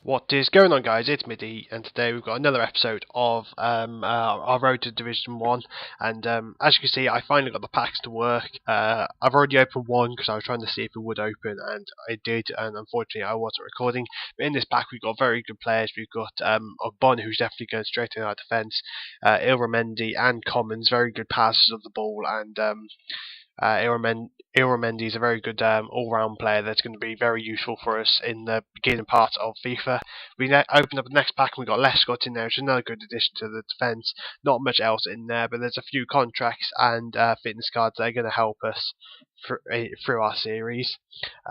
What is going on, guys? It's Middy, and today we've got another episode of our road to Division 1. And as you can see, I finally got the packs to work. I've already opened one because I was trying to see if it would open, and it did, and unfortunately I wasn't recording. But in this pack we've got very good players. We've got Ogbon, who's definitely going straight in our defence, Ilramendi and Commons, very good passers of the ball, and Ilramendi is a very good all-round player that's going to be very useful for us in the beginning part of Fifa. We opened up the next pack and we got Lescott in there, which is another good addition to the defence. Not much else in there, but there's a few contracts and fitness cards that are going to help us through our series.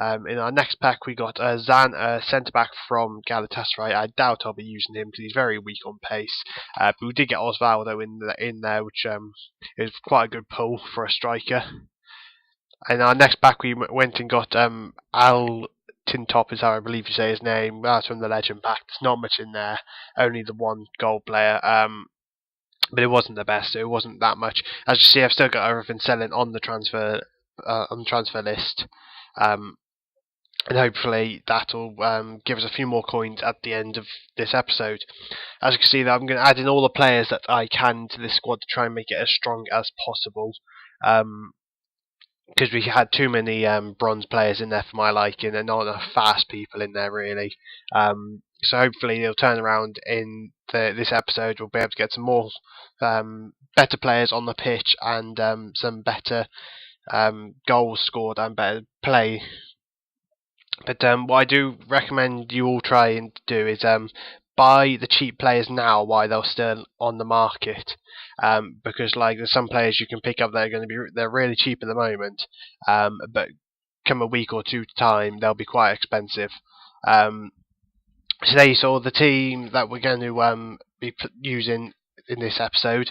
In our next pack we got Zan, centre-back from Galatasaray. I doubt I'll be using him because he's very weak on pace. But we did get Osvaldo in there, which is quite a good pull for a striker. In our next pack we went and got Al Tintop is how I believe you say his name. That's from the Legend pack. There's not much in there, only the one gold player. But it wasn't the best. It wasn't that much. As you see, I've still got everything selling on the transfer list, and hopefully that'll give us a few more coins at the end of this episode. As you can see, I'm going to add in all the players that I can to this squad to try and make it as strong as possible. Because we had too many bronze players in there for my liking, and not enough fast people in there really. So hopefully they'll turn around in this episode. We'll be able to get some more better players on the pitch and some better goals scored and better play. But what I do recommend you all try and do is buy the cheap players now while they're still on the market, because like there's some players you can pick up that are going to be they're really cheap at the moment, but come a week or two time they'll be quite expensive. Today you saw the team that we're going to be using in this episode.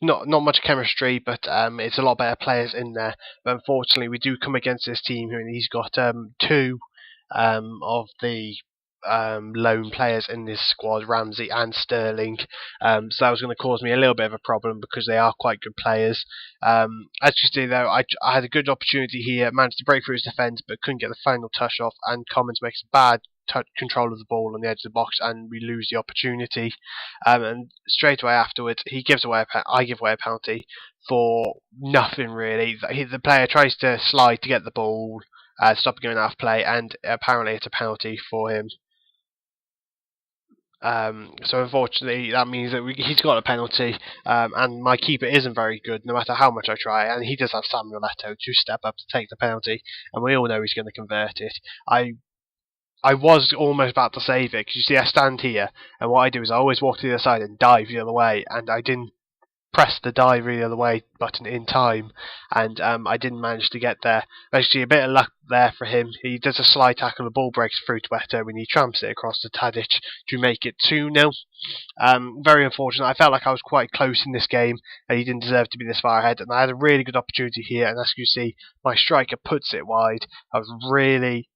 Not much chemistry, but it's a lot better players in there. But unfortunately we do come against this team here, and he's got two of the lone players in this squad, Ramsey and Sterling, so that was going to cause me a little bit of a problem because they are quite good players. As you see though, I had a good opportunity here, managed to break through his defence but couldn't get the final touch off, and Commons makes a bad control of the ball on the edge of the box and we lose the opportunity. And straight away afterwards I give away a penalty for nothing really. The player tries to slide to get the ball, stop going out of play, and apparently it's a penalty for him. So unfortunately that means that he's got a penalty, and my keeper isn't very good no matter how much I try, and he does have Samuel Eto'o to step up to take the penalty, and we all know he's going to convert it. I was almost about to save it, because you see I stand here, and what I do is I always walk to the other side and dive the other way, and I didn't press the dive the other way button in time, and I didn't manage to get there. Basically a bit of luck there for him. He does a slide tackle, the ball breaks through to Eto'o when he tramps it across to Tadic to make it 2-0. Very unfortunate. I felt like I was quite close in this game and he didn't deserve to be this far ahead, and I had a really good opportunity here, and as you see my striker puts it wide. I was really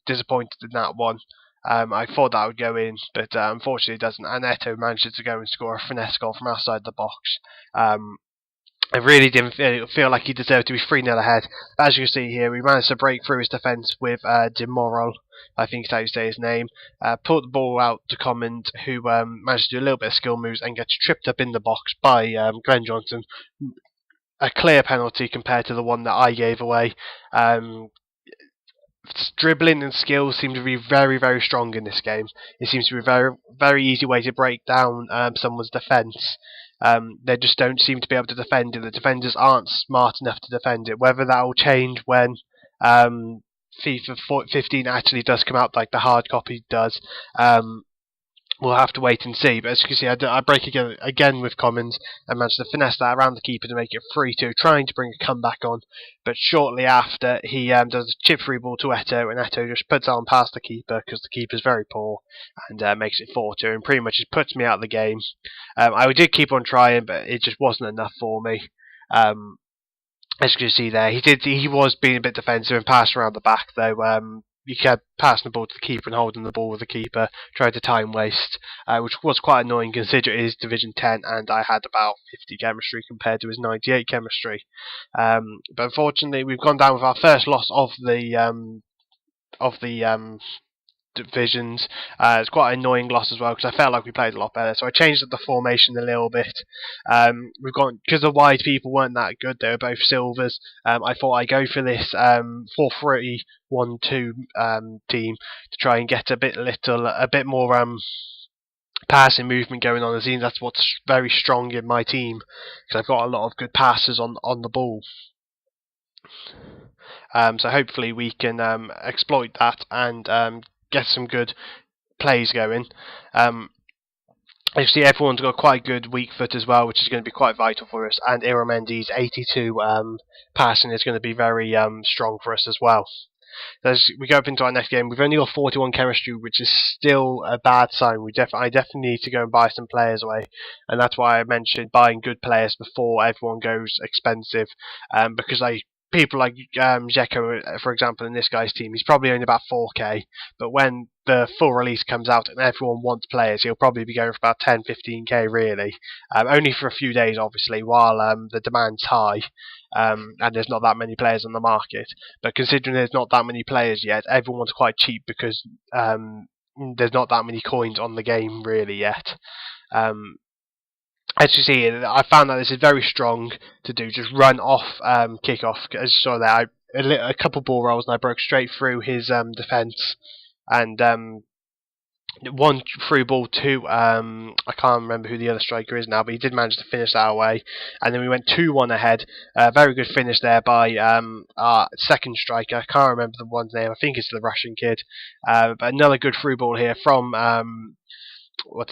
disappointed in that one. I thought that would go in, but unfortunately it doesn't, and Eto'o manages to go and score a finesse goal from outside the box. I really didn't feel like he deserved to be 3-0 ahead. As you can see here, we managed to break through his defence with Demoral, I think is how you say his name. Put the ball out to Commons, who managed to do a little bit of skill moves and gets tripped up in the box by Glenn Johnson. A clear penalty compared to the one that I gave away. Dribbling and skill seem to be very, very strong in this game. It seems to be a very, very easy way to break down someone's defence. They just don't seem to be able to defend it. The defenders aren't smart enough to defend it. Whether that will change when FIFA 15 actually does come out, like the hard copy does, we'll have to wait and see. But as you can see, I break again with Commons and managed to finesse that around the keeper to make it 3-2, trying to bring a comeback on. But shortly after, he does a chip free ball to Eto'o, and Eto'o just puts on past the keeper because the keeper's very poor, and makes it 4-2, and pretty much just puts me out of the game. I did keep on trying, but it just wasn't enough for me. As you can see there, he was being a bit defensive and passed around the back though. He kept passing the ball to the keeper and holding the ball with the keeper, tried to time waste, which was quite annoying considering it is Division 10 and I had about 50 chemistry compared to his 98 chemistry. But unfortunately we've gone down with our first loss of the divisions. It's quite an annoying loss as well because I felt like we played a lot better. So I changed up the formation a little bit. We've got, because the wide people weren't that good, they were both silvers. I thought I'd go for this 4-3-1-2 team to try and get a bit more passing movement going on. It seems that's what's very strong in my team because I've got a lot of good passes on the ball. So hopefully we can exploit that and get some good plays going. You see, everyone's got quite good weak foot as well, which is going to be quite vital for us. And Iramendi's 82 passing is going to be very strong for us as well. As we go up into our next game, we've only got 41 chemistry, which is still a bad sign. I definitely need to go and buy some players away, and that's why I mentioned buying good players before everyone goes expensive. Because people like Zeko, for example, in this guy's team, he's probably only about 4k, but when the full release comes out and everyone wants players, he'll probably be going for about 10, 15k really, only for a few days obviously, while the demand's high, and there's not that many players on the market. But considering there's not that many players yet, everyone's quite cheap because there's not that many coins on the game really yet. As you see, I found that this is very strong to do. Just run off kick-off. As you saw there, a couple ball rolls and I broke straight through his defence. And one through ball to, I can't remember who the other striker is now, but he did manage to finish that away. And then we went 2-1 ahead. Very good finish there by our second striker. I can't remember the one's name. I think it's the Russian kid. But another good through ball here from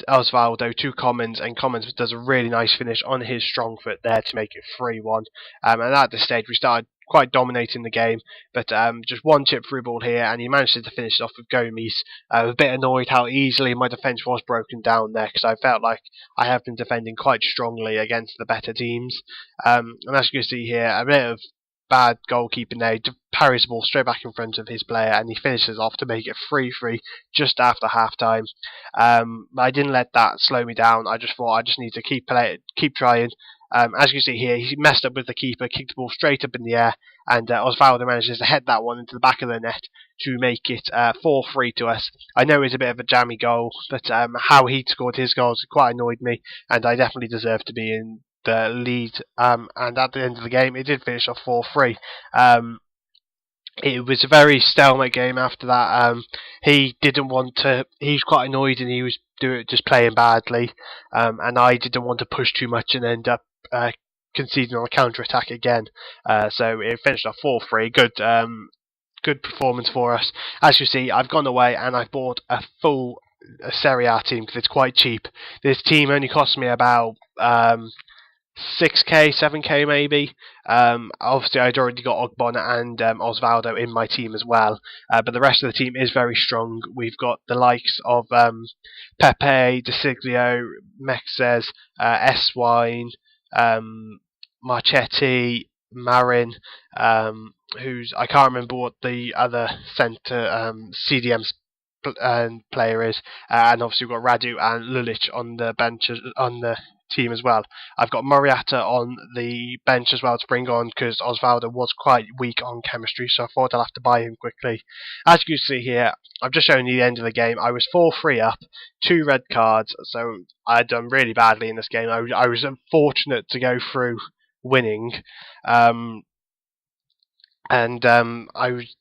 Osvaldo to Commons, and Commons does a really nice finish on his strong foot there to make it 3-1. And at this stage we started quite dominating the game, but just one chip through ball here, and he managed to finish it off with Gomes. I was a bit annoyed how easily my defence was broken down there, because I felt like I have been defending quite strongly against the better teams. And as you can see here, a bit of bad goalkeeping there. He parries the ball straight back in front of his player and he finishes off to make it 3-3 just after half time. I didn't let that slow me down. I just thought I just need to keep trying. As you see here, he messed up with the keeper, kicked the ball straight up in the air, and Osvaldo manages to head that one into the back of the net to make it 4-3 to us. I know it's a bit of a jammy goal, but how he scored his goals quite annoyed me, and I definitely deserve to be in the lead. And at the end of the game, it did finish off 4-3. It was a very stalemate game after that. He was quite annoyed and he was just playing badly, and I didn't want to push too much and end up conceding on a counter-attack again. So it finished off 4-3. Good performance for us. As you see, I've gone away and I've bought a full Serie A team because it's quite cheap. This team only cost me about 6k, 7k maybe. Obviously I'd already got Ogbon and Osvaldo in my team as well, but the rest of the team is very strong. We've got the likes of Pepe, De Siglio, Mexes, Eswine, Marchetti, Marin, who's, I can't remember what the other centre CDM player is, and obviously we've got Radu and Lulic on the bench, on the team as well. I've got Moriata on the bench as well to bring on because Osvaldo was quite weak on chemistry, so I thought I'll have to buy him quickly. As you can see here, I've just shown you the end of the game. I was 4-3 up, 2 red cards, so I had done really badly in this game. I was unfortunate to go through winning, and I was,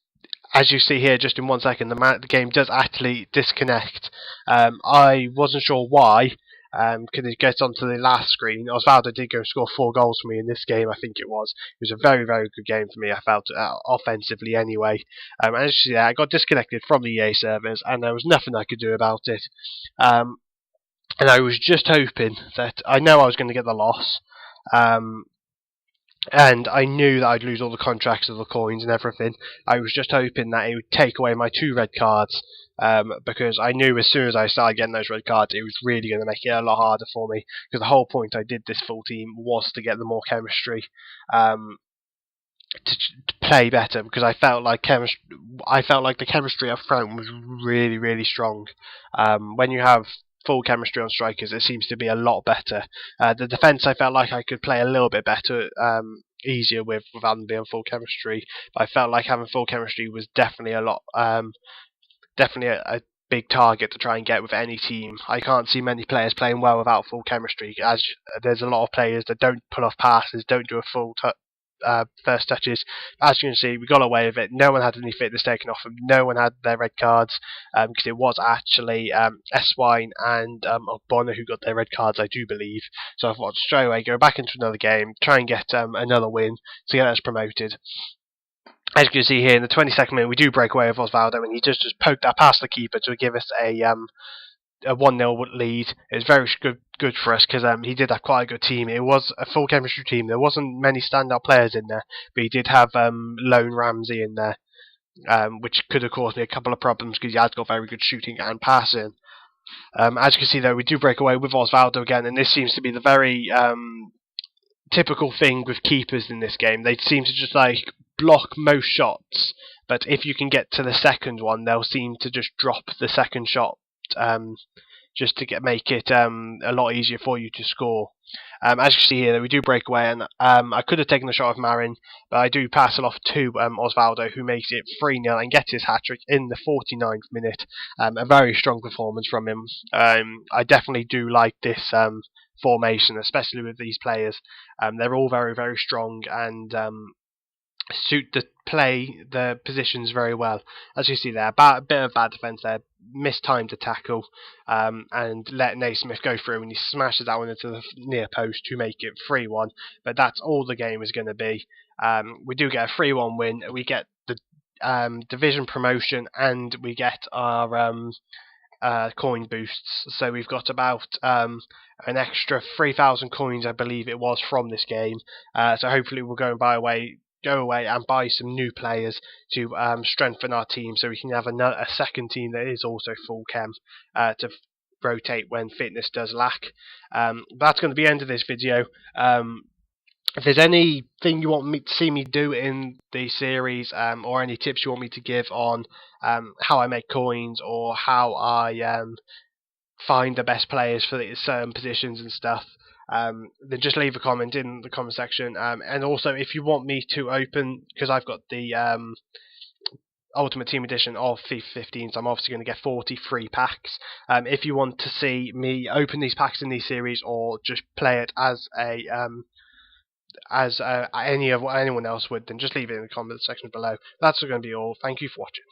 as you see here, just in 1 second, the game does actually disconnect. I wasn't sure why, because it gets onto the last screen. Osvaldo did go score 4 goals for me in this game, I think it was. It was a very, very good game for me, I felt, offensively anyway. As you see there, I got disconnected from the EA servers, and there was nothing I could do about it. And I was just hoping that, I know I was going to get the loss, and I knew that I'd lose all the contracts of the coins and everything. I was just hoping that it would take away my 2 red cards, because I knew as soon as I started getting those red cards, it was really going to make it a lot harder for me. Because the whole point I did this full team was to get the more chemistry, to play better, because I felt like the chemistry up front was really, really strong. When you have full chemistry on strikers, it seems to be a lot better. The defence I felt like I could play a little bit better, easier without them being full chemistry, but I felt like having full chemistry was definitely a lot definitely a big target to try and get with any team. I can't see many players playing well without full chemistry, as there's a lot of players that don't pull off passes, don't do a full first touches. As you can see, we got away with it. No one had any fitness taken off them. No one had their red cards, because it was actually Eswine and Bonner who got their red cards, I do believe. So I thought straight away go back into another game, try and get another win to get us promoted. As you can see here, in the 22nd minute, we do break away with Osvaldo, and he just poked that past the keeper to give us a 1-0 lead. It was very good for us because he did have quite a good team. It was a full chemistry team. There wasn't many standout players in there, but he did have Lone Ramsey in there, which could have caused me a couple of problems because he has got very good shooting and passing. As you can see, though, we do break away with Osvaldo again, and this seems to be the very typical thing with keepers in this game. They seem to just block most shots, but if you can get to the second one, they'll seem to just drop the second shot, just to make it a lot easier for you to score. As you can see here, we do break away, and I could have taken the shot of Marin, but I do pass it off to Osvaldo, who makes it 3-0 and gets his hat-trick in the 49th minute. A very strong performance from him. I definitely do like this formation, especially with these players. They're all very, very strong and suit the positions very well. As you see there, a bit of bad defence there, missed time to tackle, and let Naismith go through, and he smashes that one into the near post to make it 3-1. But that's all the game is going to be. We do get a 3-1 win. We get the division promotion, and we get our coin boosts. So we've got about an extra 3,000 coins, I believe it was, from this game. So hopefully we'll go away and buy some new players to strengthen our team, so we can have a second team that is also full chem to rotate when fitness does lack. That's going to be the end of this video. If there's anything you want me to see me do in the series, or any tips you want me to give on how I make coins, or how I find the best players for certain positions and stuff, then just leave a comment in the comment section. And also, if you want me to open, because I've got the Ultimate Team Edition of FIFA 15, so I'm obviously going to get 43 packs. If you want to see me open these packs in these series, or just play it as anyone else would, then just leave it in the comment section below. That's going to be all. Thank you for watching.